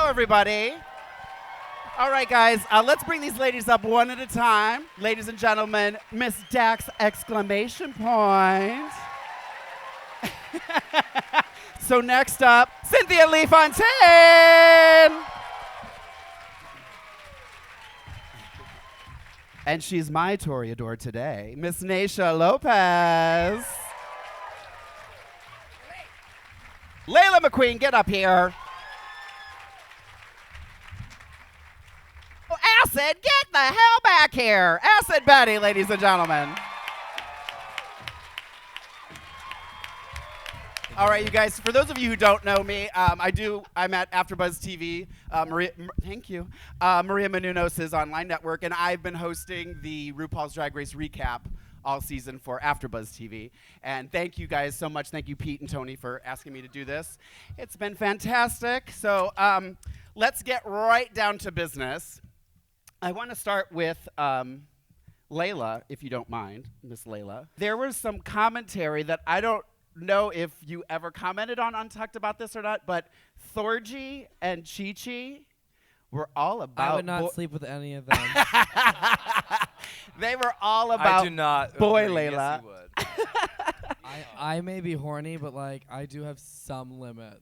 everybody. All right, guys, let's bring these ladies up one at a time. Ladies and gentlemen, Miss Dax Exclamationpoint. So next up, Cynthia Fontaine. And she's my Toreador today, Miss Naysha Lopez. Laila McQueen, get up here. Acid, get the hell back here. Acid Betty, ladies and gentlemen. All right, you guys, for those of you who don't know me, I'm at AfterBuzzTV. Thank you. Maria Menounos' online network, and I've been hosting the RuPaul's Drag Race recap all season for AfterBuzzTV. And thank you guys so much. Thank you, Pete and Tony, for asking me to do this. It's been fantastic. So let's get right down to business. I want to start with Laila, if you don't mind, Miss Laila. There was some commentary that I don't know if you ever commented on Untucked about this or not, but Thorgy and Chi-Chi were all about... I would not sleep with any of them. They were all about I do not boy agree. Laila. Yes, you would. I may be horny, but like I do have some limit.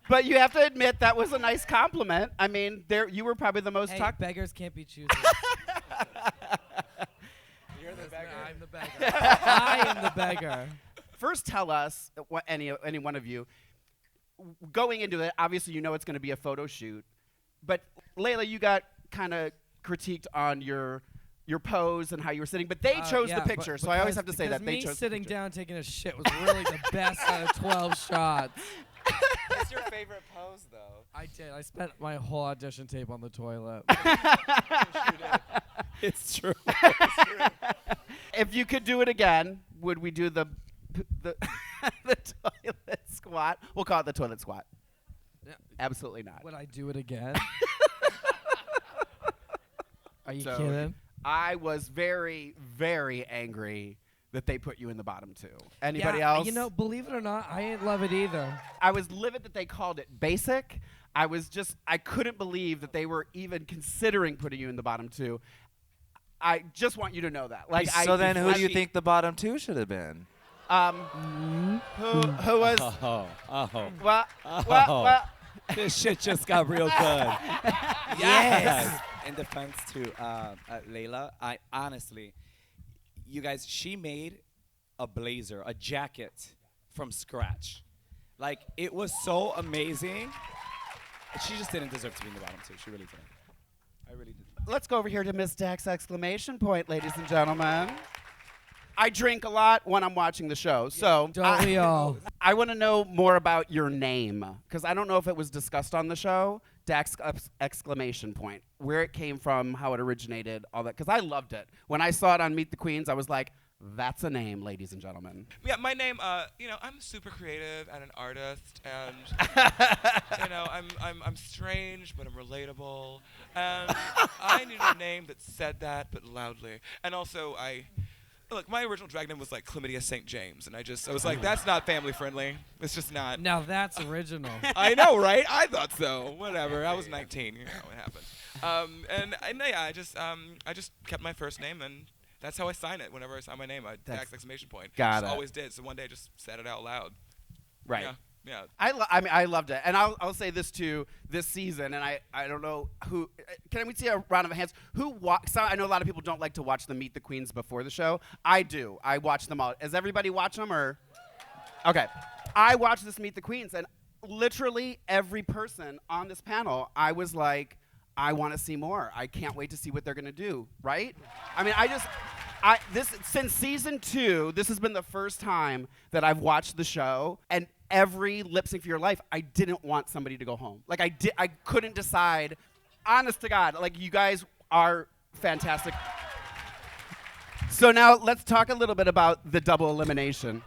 But you have to admit that was a nice compliment. I mean, you were probably the most talked. Beggars can't be choosers. You're the beggar. I'm the beggar. I am the beggar. First, tell us, any one of you, going into it, obviously you know it's going to be a photo shoot, but Laila, you got kind of critiqued on your pose and how you were sitting, but they chose the picture, so I always have to say that they chose the picture. Sitting down taking a shit was really the best out of 12 shots. What's your favorite pose, though? I did. I spent my whole audition tape on the toilet. It's true. If you could do it again, would we do the toilet squat? We'll call it the toilet squat. Yeah. Absolutely not. Would I do it again? Are you kidding? I was very, very angry that they put you in the bottom two. Anybody else? You know, believe it or not, I didn't love it either. I was livid that they called it basic. I couldn't believe that they were even considering putting you in the bottom two. I just want you to know that. Like, so then who do you think the bottom two should have been? Who was? Well, this shit just got real good. Yes. In defense to Laila, I honestly, you guys, she made a blazer, a jacket from scratch. Like, it was so amazing. She just didn't deserve to be in the bottom two. She really didn't. I really did. Let's go over here to Miss Dax Exclamationpoint, ladies and gentlemen. I drink a lot when I'm watching the show, so Don't we all? I want to know more about your name, because I don't know if it was discussed on the show. Dax Exclamationpoint, where it came from, how it originated, all that, because I loved it. When I saw it on Meet the Queens, I was like, that's a name, ladies and gentlemen. Yeah, my name, I'm super creative and an artist, and I'm strange, but I'm relatable, and I needed a name that said that, but loudly. And also, look, my original drag name was like Chlamydia St. James, and I was like, that's not family friendly. It's just not. Now that's original. I know, right? I thought so. Whatever. I was 19. You know, it happened. I just kept my first name, and that's how I sign it. Whenever I sign my name, Dax Exclamationpoint. Got it. Always did. So one day, I just said it out loud. Right. Yeah. I loved it, and I'll say this too. This season, and I don't know who. Can we see a round of hands? I know a lot of people don't like to watch the Meet the Queens before the show. I do. I watch them all. Does everybody watch them or? Okay. I watched this Meet the Queens, and literally every person on this panel, I was like, I want to see more. I can't wait to see what they're gonna do. Right? I mean, since season 2, this has been the first time that I've watched the show, and every lip sync for your life, I didn't want somebody to go home. Like I couldn't decide. Honest to God, like you guys are fantastic. So now let's talk a little bit about the double elimination.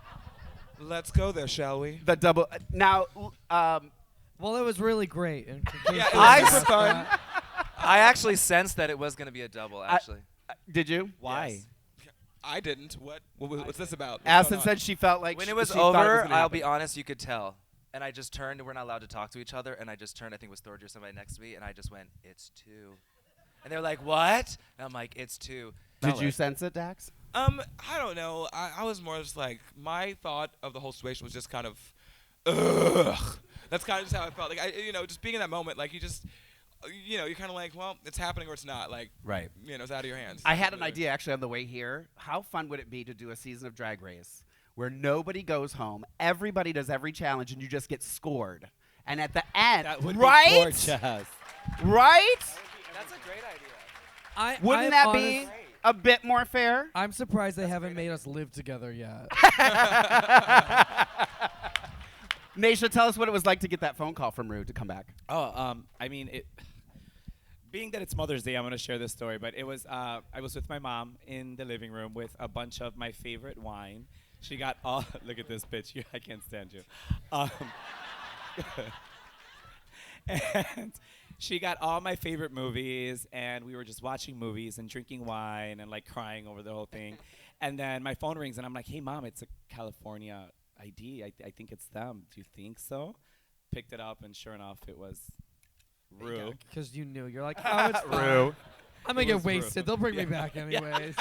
Let's go there, shall we? The double now. Well, it was really great. Yeah, it was super fun. I actually sensed that it was going to be a double, actually. Did you? Why? Yes. I didn't. What's this about? Acid said she felt like when it was she thought over, gonna I'll happen. be honest, you could tell. and I just turned, and we're not allowed to talk to each other, and I just turned, I think it was Thorgy or somebody next to me, and I just went, it's 2. And they're like, what? And I'm like, it's 2. Did you sense it, Dax? I don't know. I was more just like, my thought of the whole situation was just kind of, ugh. That's kind of just how I felt. Like, just being in that moment, like, you just, you're kind of like, well, it's happening or it's not. Like, Right. It's out of your hands. I had an idea, actually, on the way here. How fun would it be to do a season of Drag Race where nobody goes home, everybody does every challenge, and you just get scored? And at the end, That would right? be gorgeous. Right? That's a great idea. Wouldn't that be a bit more fair? I'm surprised they haven't made us live together yet. Naysha, tell us what it was like to get that phone call from Ru to come back. Oh, I mean, being that it's Mother's Day, I'm going to share this story. But it was, I was with my mom in the living room with a bunch of my favorite wine. She got all, look at this bitch. I can't stand you. And she got all my favorite movies, and we were just watching movies and drinking wine and like crying over the whole thing. And then my phone rings, and I'm like, "Hey, Mom, it's a California ID. I think it's them. Do you think so?" Picked it up, and sure enough, it was Ru. Because you knew. You're like, oh, it's fine. Ru. I'm going to It get was Ru. wasted. They'll bring me back anyways.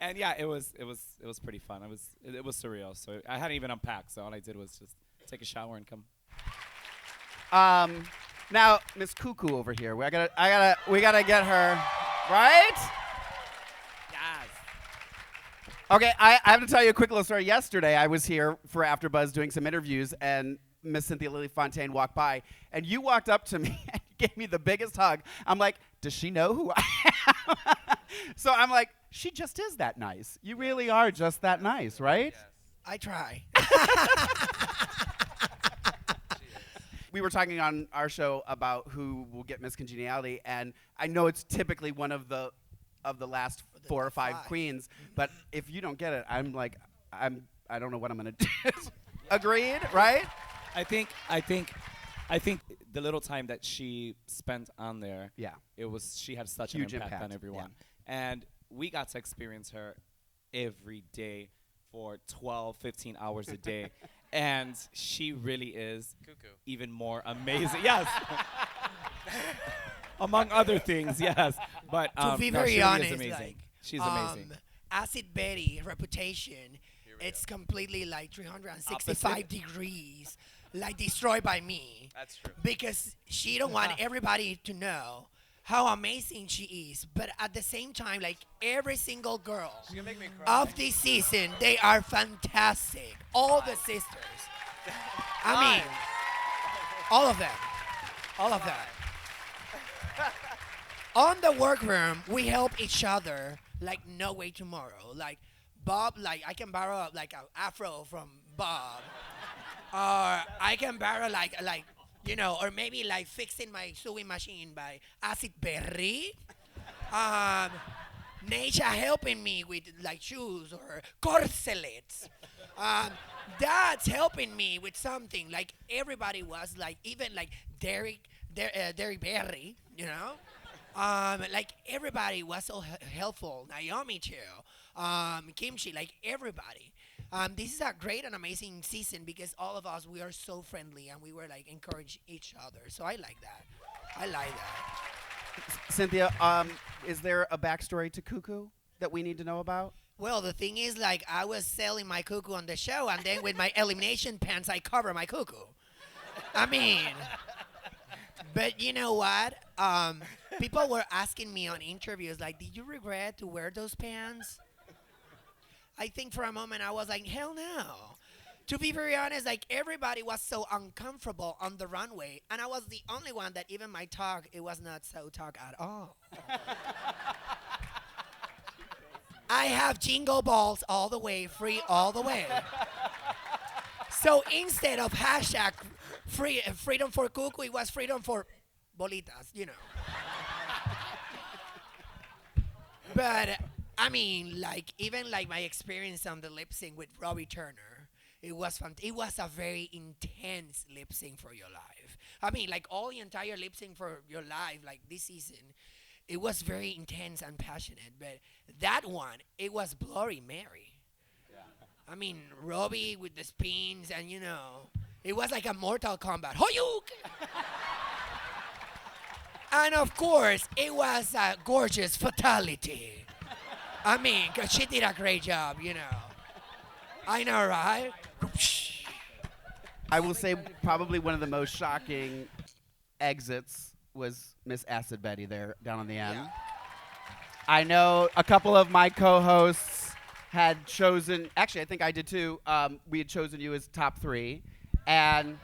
And yeah, it was pretty fun. It was surreal. So I hadn't even unpacked. So all I did was just take a shower and come. Now, Miss Cuckoo over here. We gotta get her, right? Yes. Okay, I have to tell you a quick little story. Yesterday, I was here for AfterBuzz doing some interviews, and Miss Cynthia Fontaine walked by, and you walked up to me and gave me the biggest hug. I'm like, does she know who I am? So I'm like, she just is that nice. You really are just that nice, right? Yes. I try. We were talking on our show about who will get Miss Congeniality, and I know it's typically one of the last 4 or 5 queens, but if you don't get it, I don't know what I'm gonna do. Agreed, right? I think the little time that she spent on there, Yeah. she had such Huge an impact on impact, everyone. And we got to experience her every day for 12, 15 hours a day. And she really is Cuckoo. even more amazing. Yes. Among other things, yes. But To be no, very she really honest, is amazing. like, She's amazing. Acid Betty reputation, it's completely like 365 Opposite. degrees, like destroyed by me. That's true. Because she don't want everybody to know how amazing she is. But at the same time, like every single girl She's gonna make me cry. of this season, they are fantastic. All the sisters. I mean, all of them. All of them. On the workroom, we help each other like no way tomorrow. Like Bob, like I can borrow like an afro from Bob. Or I can borrow like or maybe like fixing my sewing machine by Acid Berry. Naysha helping me with like shoes or corselets. Dad's helping me with something. Like everybody was like, even like Derek Berry, like everybody was so helpful. Naomi too. Kimchi, like everybody. This is a great and amazing season because all of us, we are so friendly and we were like encourage each other. So I like that. I like that. Cynthia, is there a backstory to Cuckoo that we need to know about? Well, the thing is, like, I was selling my cuckoo on the show, and then with my elimination pants, I cover my cuckoo. I mean, but you know what? People were asking me on interviews, like, did you regret to wear those pants? I think for a moment I was like, hell no. To be very honest, like, everybody was so uncomfortable on the runway, and I was the only one that even my talk, it was not so talk at all. I have jingle balls all the way, free all the way. So instead of hashtag freedom for cuckoo, it was freedom for bolitas, But I mean, like even like my experience on the lip sync with Robbie Turner, it was fun. It was a very intense lip sync for your life. I mean, like all the entire lip sync for your life, like this season. It was very intense and passionate, but that one, it was Bloody Mary. Yeah. I mean, Robbie with the spins and, It was like a Mortal Kombat. Hoyuk! And of course, it was a gorgeous fatality. I mean, 'cause she did a great job, you know. I know, right? I will say probably one of the most shocking exits was Miss Acid Betty there down on the end. Yeah. I know a couple of my co-hosts had chosen, actually I think I did too, we had chosen you as top 3. And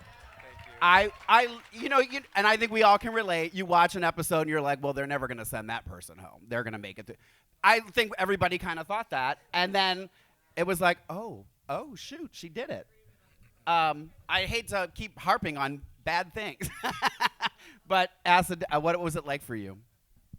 and I think we all can relate. You watch an episode and you're like, well, they're never going to send that person home. They're going to make it through. I think everybody kind of thought that. And then it was like, oh, shoot, she did it. I hate to keep harping on bad things. But Acid, what was it like for you?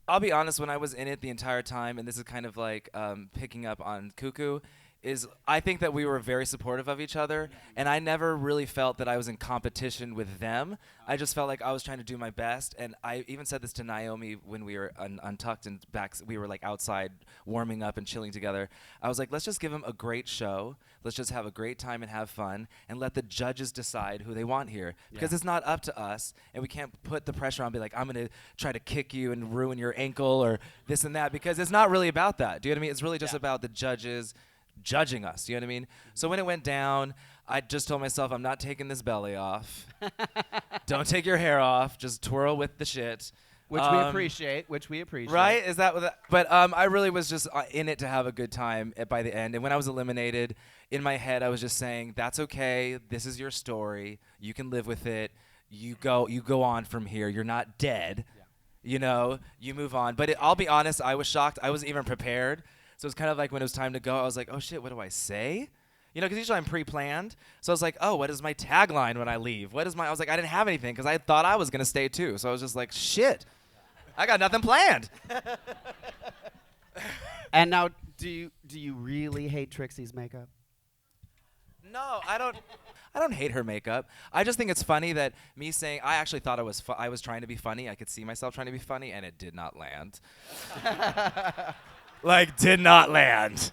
I'll be honest, when I was in it the entire time, and this is kind of like picking up on Cuckoo, is I think that we were very supportive of each other, and I never really felt that I was in competition with them. I just felt like I was trying to do my best, and I even said this to Naomi when we were Untucked and back. We were like outside warming up and chilling together. I was like, let's just give them a great show. Let's just have a great time and have fun, and let the judges decide who they want here, because it's not up to us, and we can't put the pressure on and be like, I'm going to try to kick you and ruin your ankle or this and that, because it's not really about that. Do you know what I mean? It's really just about the judges judging us, you know what I mean? So when it went down, I just told myself, I'm not taking this belly off. Don't take your hair off. Just twirl with the shit. Which we appreciate. Right? Is that what that? But I really was just in it to have a good time by the end. And when I was eliminated, in my head, I was just saying, that's okay. This is your story. You can live with it. You go on from here. You're not dead. Yeah. You know, you move on. But I'll be honest, I was shocked. I wasn't even prepared. So it's kind of like when it was time to go, I was like, oh shit, what do I say? You know, because usually I'm pre-planned. So I was like, oh, what is my tagline when I leave? I was like, I didn't have anything because I thought I was going to stay too. So I was just like, shit, I got nothing planned. And now, do you really hate Trixie's makeup? No, I don't hate her makeup. I just think it's funny that me saying, I actually thought I was trying to be funny. I could see myself trying to be funny, and it did not land. Like, did not land.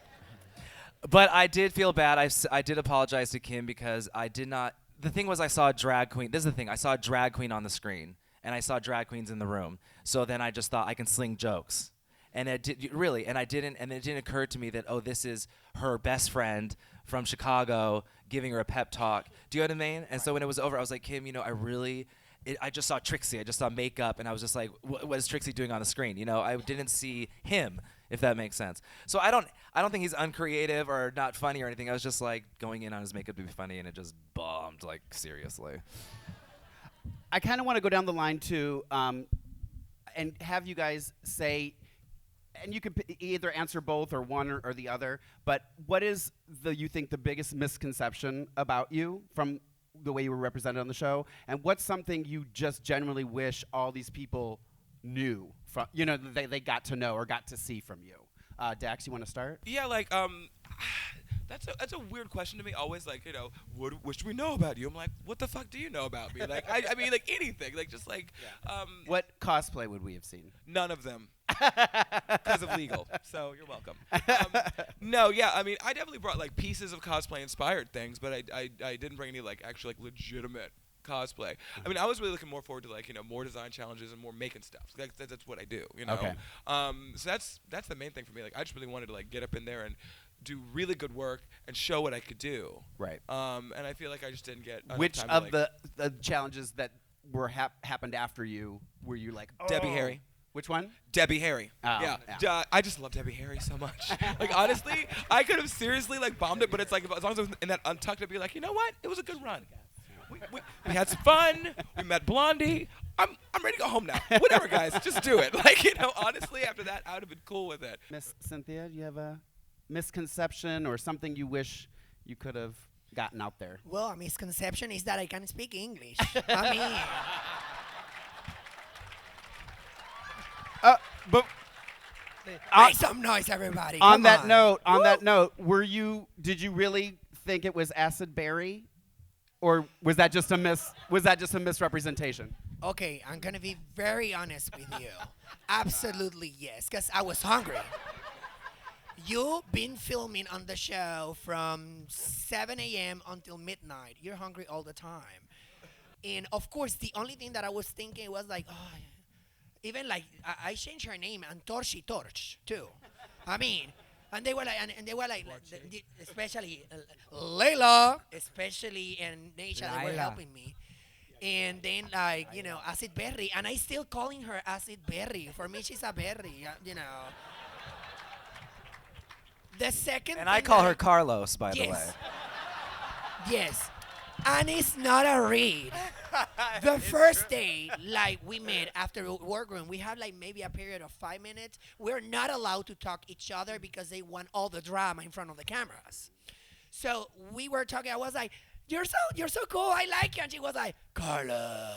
But I did feel bad. I did apologize to Kim because I did not. The thing was, I saw a drag queen. This is the thing. I saw a drag queen on the screen, and I saw drag queens in the room. So then I just thought I can sling jokes. And it did really, and I didn't. And it didn't occur to me that, oh, this is her best friend from Chicago giving her a pep talk. Do you know what I mean? And so when it was over, I was like, Kim, you know, I just saw Trixie. I just saw makeup, and I was just like, what is Trixie doing on the screen? You know, I didn't see him, if that makes sense. So I don't think he's uncreative or not funny or anything. I was just like going in on his makeup to be funny, and it just bombed, like, seriously. I kind of want to go down the line too, and have you guys say, and you can either answer both or one or the other, but what is you think the biggest misconception about you from the way you were represented on the show, and what's something you just genuinely wish all these people knew from, you know, they got to know or got to see from you? Dax, you want to start? Yeah, like that's a weird question to me. Always like, you know, what should we know about you? I'm like, what the fuck do you know about me? Like, I mean, like anything, like just like. Yeah. What cosplay would we have seen? None of them. Because of legal. So you're welcome. No, yeah, I mean, I definitely brought like pieces of cosplay inspired things, but I didn't bring any like actually like legitimate cosplay. I mean, I was really looking more forward to like, you know, more design challenges and more making stuff. That's what I do, you know. Okay. So that's the main thing for me. Like, I just really wanted to like get up in there and do really good work and show what I could do. Right. And I feel like I just didn't get enough Which time of to, like, the challenges that were happened after you were you like, oh. Debbie Harry. Which one? Debbie Harry. Oh, Yeah. I just love Debbie Harry so much. Like, honestly, I could have seriously like bombed it, but it's like as long as I was in that Untucked, I'd be like, you know what? It was a good run. We had some fun. We met Blondie. I'm ready to go home now. Whatever, guys. Just do it. Like, you know, honestly, after that, I would have been cool with it. Miss Cynthia, do you have a misconception or something you wish you could have gotten out there? Well, a misconception is that I can speak English. I mean, But make some noise, everybody. on Come that on. note, did you really think it was Acid Berry, or was that just a misrepresentation? Okay, I'm gonna be very honest with you. Absolutely yes, because I was hungry. You've been filming on the show from 7 a.m. until midnight. You're hungry all the time. And of course, the only thing that I was thinking was like, oh, even like I changed her name and Torchy Torch too. I mean, and they were like, and they were like, especially Layla, especially and Naysha, they were Laila. helping me. And then like Acid Berry, and I still calling her Acid Berry. For me, she's a berry. You know. The second. And I thing call that her Carlos, by the way. Yes. Yes. And it's not a read. The first day, like we met after the workroom, we had like maybe a period of 5 minutes. We're not allowed to talk each other because they want all the drama in front of the cameras. So we were talking. I was like, "You're so cool. I like you." And she was like, "Carlos,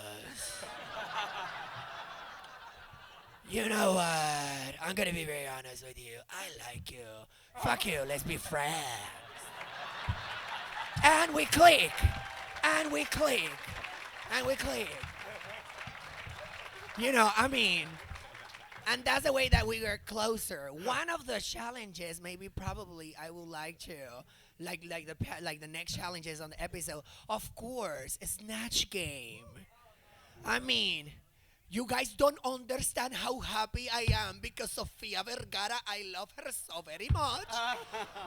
you know what? I'm gonna be very honest with you. I like you. Fuck you. Let's be friends." And we click. And we click. And we click. I mean, and that's the way that we were closer. One of the challenges, maybe probably I would like to, like the next challenges on the episode, of course, Snatch Game. I mean, you guys don't understand how happy I am because Sofia Vergara, I love her so very much.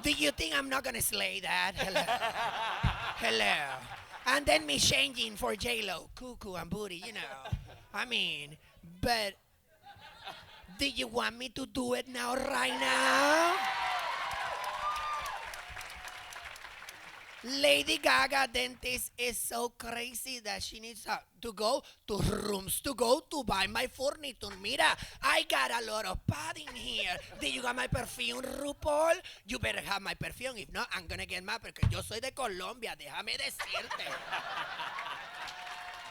Do you think I'm not going to slay that? Hello. Hello. And then me changing for J-Lo, cuckoo and booty, I mean, but do you want me to do it now, right now? Lady Gaga dentist is so crazy that she needs to go to rooms to go to buy my furniture. Mira, I got a lot of padding here. Did you got my perfume, RuPaul? You better have my perfume. If not, I'm gonna get mad porque yo soy de Colombia. Déjame decirte.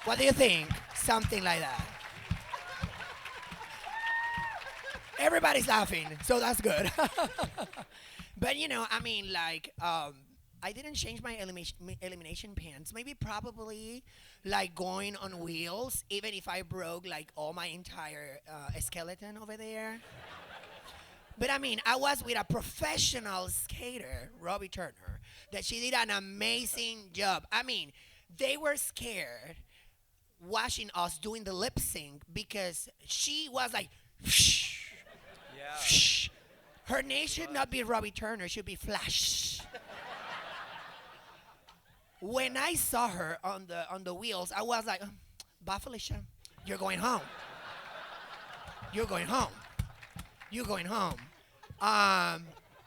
What do you think? Something like that. Everybody's laughing, so that's good. But I mean, like, I didn't change my elimination pants. Maybe probably like going on wheels, even if I broke like all my entire skeleton over there. But I mean, I was with a professional skater, Robbie Turner, that she did an amazing job. I mean, they were scared watching us doing the lip sync because she was like, yeah. Her name should not be Robbie Turner, it should be Flash. When I saw her on the wheels, I was like, "Bye, Felicia. You're going home. You're going home. You're going home."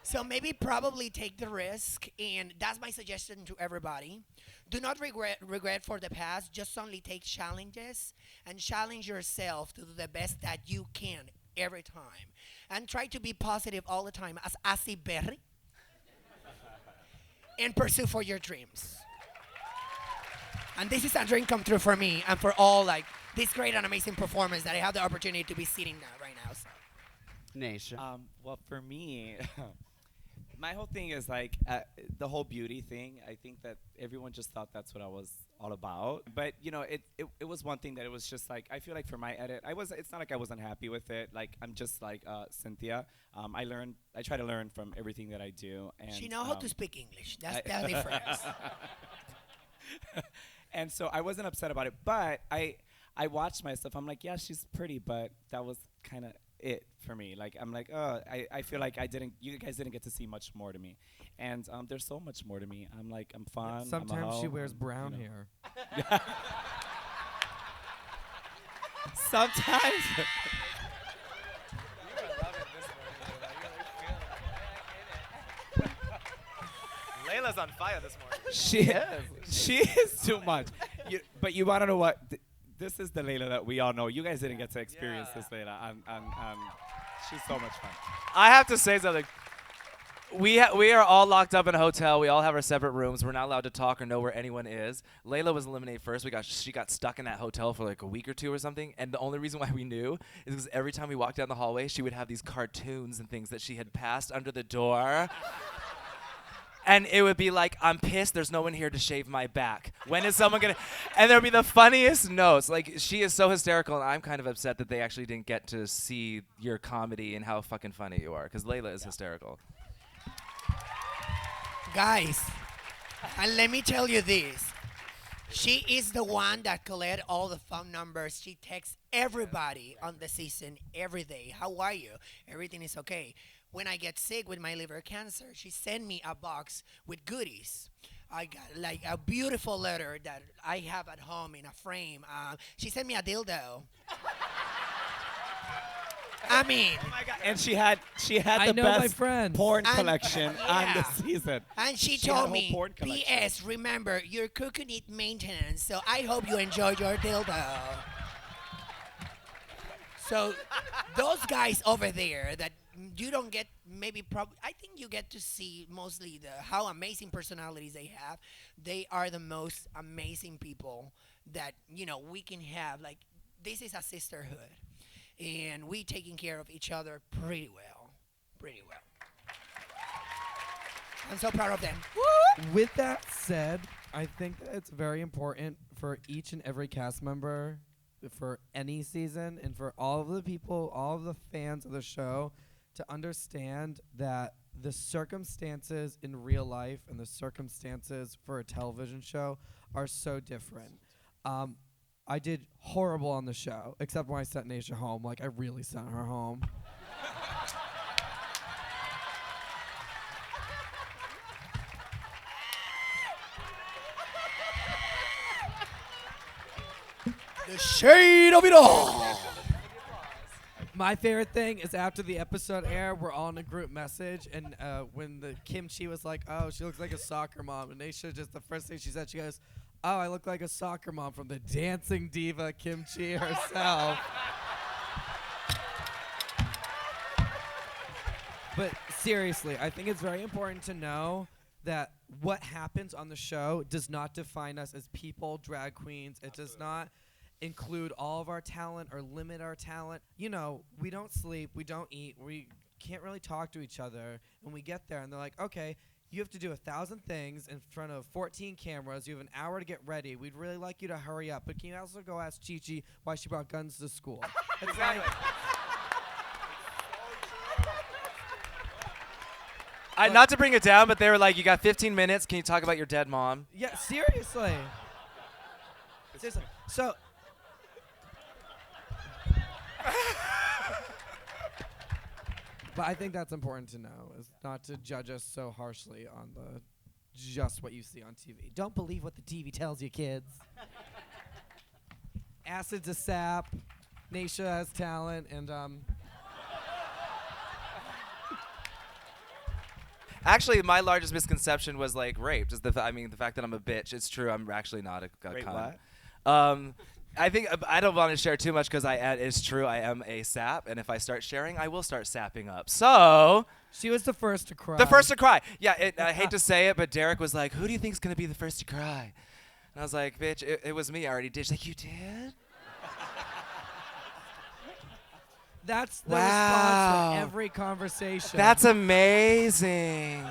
So maybe probably take the risk, and that's my suggestion to everybody. Do not regret for the past. Just only take challenges and challenge yourself to do the best that you can every time, and try to be positive all the time, as Asi Berry, and pursue for your dreams. And this is a dream come true for me and for all like this great and amazing performance that I have the opportunity to be sitting right now. So. Naysha. Well, for me, my whole thing is like the whole beauty thing. I think that everyone just thought that's what I was all about. But it was one thing that it was just like I feel like for my edit, it's not like I wasn't happy with it. Like I'm just like Cynthia. I try to learn from everything that I do. And she knows how to speak English. That's the difference. And so I wasn't upset about it, but I watched myself. I'm like, yeah, she's pretty, but that was kind of it for me. Like, I'm like, oh, I feel like you guys didn't get to see much more to me. And there's so much more to me. I'm like, I'm fun. Sometimes she I'm a hoe, wears brown hair. Sometimes. Layla's on fire this morning. She is too much. But you want to know what? This is the Layla that we all know. You guys didn't get to experience this Layla. And she's so much fun. I have to say something. We are all locked up in a hotel. We all have our separate rooms. We're not allowed to talk or know where anyone is. Layla was eliminated first. She got stuck in that hotel for like a week or two or something. And the only reason why we knew is because every time we walked down the hallway, she would have these cartoons and things that she had passed under the door. And it would be like, I'm pissed, there's no one here to shave my back. When is someone gonna? And there would be the funniest notes. Like, she is so hysterical, and I'm kind of upset that they actually didn't get to see your comedy and how fucking funny you are, because Layla is hysterical. Guys, and let me tell you this. She is the one that collect all the phone numbers. She texts everybody on the season every day. How are you? Everything is okay. When I get sick with my liver cancer, she sent me a box with goodies. I got like a beautiful letter that I have at home in a frame. She sent me a dildo. I mean, Oh my God. And she had I the know my best friends. porn And- collection on the yeah. season. and she had a told whole me, porn collection. P.S. Remember, your cookie need maintenance, so I hope you enjoy your dildo. So those guys over there that you don't get, maybe I think you get to see mostly how amazing personalities they have. They are the most amazing people that we can have. Like, this is a sisterhood, and we taking care of each other pretty well. I'm so proud of them. With that said, I think that it's very important for each and every cast member for any season and for all of the people, all of the fans of the show to understand that the circumstances in real life and the circumstances for a television show are so different. I did horrible on the show, except when I sent Naysha home. Like, I really sent her home. The shade of it all. My favorite thing is after the episode aired, we're all in a group message, and when the kimchi was like, "Oh, she looks like a soccer mom," and Naysha just the first thing she said, she goes, "Oh, I look like a soccer mom," from the dancing diva Kimchi herself. But seriously, I think it's very important to know that what happens on the show does not define us as people, drag queens. It does not include all of our talent or limit our talent. We don't sleep, we don't eat, we can't really talk to each other. And we get there and they're like, okay, you have to do 1,000 things in front of 14 cameras. You have an hour to get ready. We'd really like you to hurry up. But can you also go ask Chi-Chi why she brought guns to school? It's like, Not to bring it down, but they were like, you got 15 minutes. Can you talk about your dead mom? yeah, seriously. Seriously. So, but I think that's important to know, is not to judge us so harshly on just what you see on TV. Don't believe what the TV tells you, kids. Acid's a sap. Naysha has talent, and Actually, my largest misconception was like raped. Is the fact that I'm a bitch. It's true. I'm actually not a Wait, cunt. what? I think I don't want to share too much because it's true. I am a sap, and if I start sharing, I will start sapping up. So she was the first to cry. the first to cry. Yeah, I hate to say it, but Derek was like, "Who do you think's gonna be the first to cry?" And I was like, "Bitch, it was me. I already did." She's like, "You did?" That's the Wow. response for every conversation. That's amazing.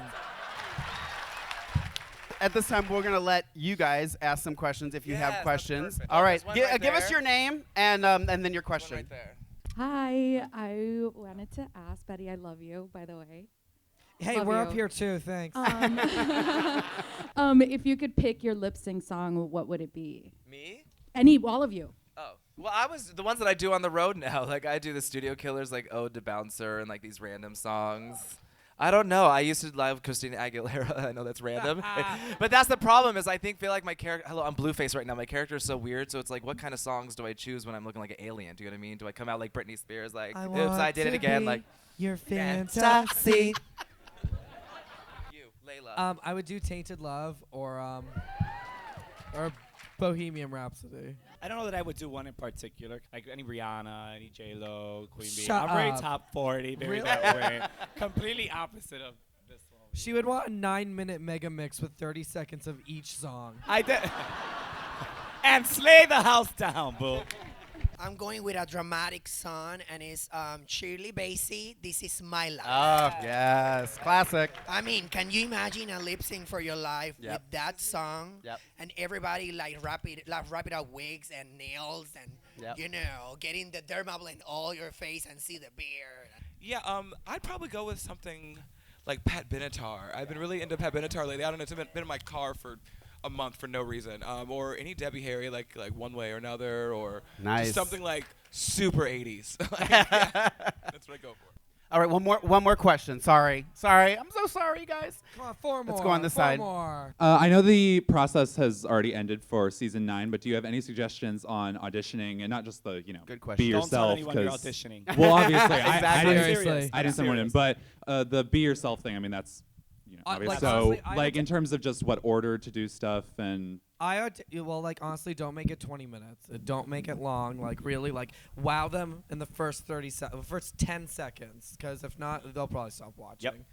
At this time, we're gonna let you guys ask some questions if you Yes, have that's questions. perfect. All right, There's one right give us there. your name and then your question. Right there. Hi, I wanted to ask Betty, I love you, by the way. Hey, Love we're you. up here too. Thanks. If you could pick your lip sync song, what would it be? Me? All of you. Oh. Well, I was the ones that I do on the road now. Like I do the Studio Killers, like Ode to Bouncer, and like these random songs. I don't know. I used to love Christina Aguilera. I know that's random, but that's the problem. Is I feel like my character. Hello, I'm Blueface right now. My character is so weird. So it's like, what kind of songs do I choose when I'm looking like an alien? Do you know what I mean? Do I come out like Britney Spears? Like, oops, I did it again. Like, your fantasy. You, Layla. I would do Tainted Love or Bohemian Rhapsody. I don't know that I would do one in particular, like any Rihanna, any J-Lo, Queen Bee. Shut I'm very up. top 40, very Really? that way. Completely opposite of this one. She would want a 9-minute mega mix with 30 seconds of each song. I did. And slay the house down, boo. I'm going with a dramatic song, and it's Shirley Bassey, This Is My Life. Oh yes, classic. I mean, can you imagine a lip sync for your life Yep. with that song? Yep. And everybody wrap it up wigs and nails and Yep. getting the dermablend all your face and see the beard. Yeah, I'd probably go with something like Pat Benatar. I've been really into Pat Benatar lately. I don't know. It's been in my car for a month for no reason. Or any Debbie Harry, like One Way or Another, or Nice. just something like super 80s. Like, yeah, that's what I go for. All right, one more question. Sorry. I'm so sorry, you guys. Come on, 4 more. Let's go on this side. 4 more. I know the process has already ended for season 9, but do you have any suggestions on auditioning and not just the, Good question. be Don't tell yourself? anyone you're 'cause- auditioning. Well, obviously, Exactly. Seriously. I didn't send one in, but the be yourself thing. I mean, that's obvious. like, So, honestly, I like don't- in terms of just what order to do stuff and. Honestly, don't make it 20 minutes. Don't make it long. Like, really, like, wow them in the first first 10 seconds. Because if not, they'll probably stop watching.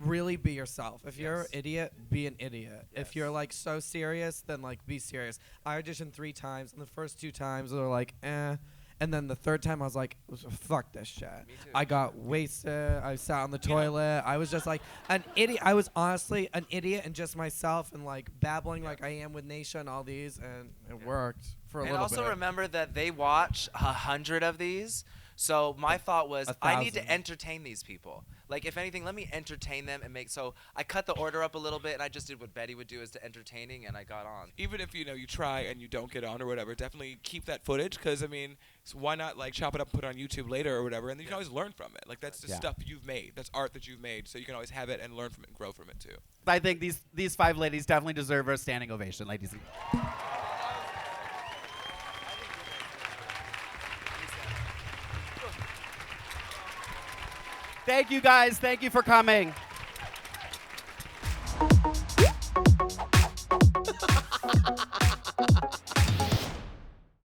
Really be yourself. If you're an idiot, be an idiot. If you're, like, so serious, then, like, be serious. I auditioned 3 times, and the first 2 times, they were like, eh. And then the third time, I was like, fuck this shit. Me too. I got wasted. I sat on the toilet. I was just like an idiot. I was honestly an idiot and just myself and like babbling like I am with Naysha and all these. And it worked for a And little also bit. remember that they watch 100 of these. So my thought was, I need to 1,000. entertain these people. Like, if anything, let me entertain them and make. So I cut the order up a little bit, and I just did what Betty would do as to entertaining, and I got on. Even if you try and you don't get on or whatever, definitely keep that footage, because I mean, so why not like chop it up and put it on YouTube later or whatever, and then you can always learn from it. Like that's just stuff you've made. That's art that you've made, so you can always have it and learn from it and grow from it too. I think these 5 ladies definitely deserve a standing ovation, ladies. Thank you, guys. Thank you for coming.